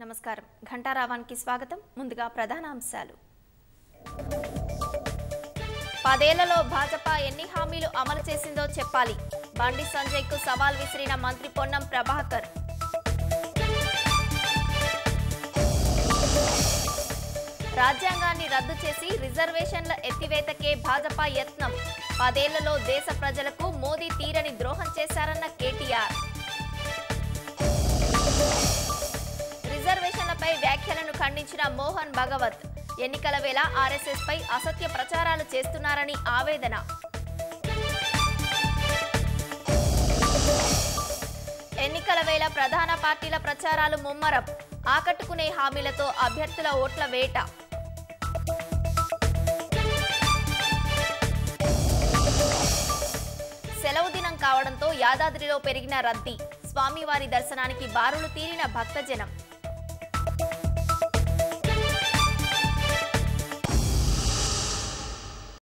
నమస్కారం ఘంటారావానికి స్వాగతం. ముందుగా ప్రధాన అంశాలు. 10 ఏళ్లలో భాజపా ఎన్ని హామీలు అమలు చేసిందో చెప్పాలి. బండి సంజయ్కు సవాల్ విసిరిన మంత్రి పొన్నం ప్రభాకర్. రాజ్యాంగాన్ని రద్దు చేసి రిజర్వేషన్ల ఎత్తివేతకే భాజపా యత్నం. 10 ఏళ్లలో దేశ ప్రజలకు మోదీ తీరని ద్రోహం చేశారన్న కేటీఆర్. రిజర్వేషన్లపై వ్యాఖ్యలను ఖండించిన మోహన్ భగవత్. ఎన్నికల వేళ ఆర్ఎస్ఎస్ పై అసత్య ప్రచారాలు చేస్తున్నారని ఆవేదన. ఎన్నికల వేళ ప్రధాన పార్టీల ప్రచారాలు ముమ్మరం. ఆకట్టుకునే హామీలతో అభ్యర్థుల ఓట్ల వేట. సెలవు దినం కావడంతో యాదాద్రిలో పెరిగిన రద్దీ. స్వామివారి దర్శనానికి బారులు తీరిన భక్తజనం.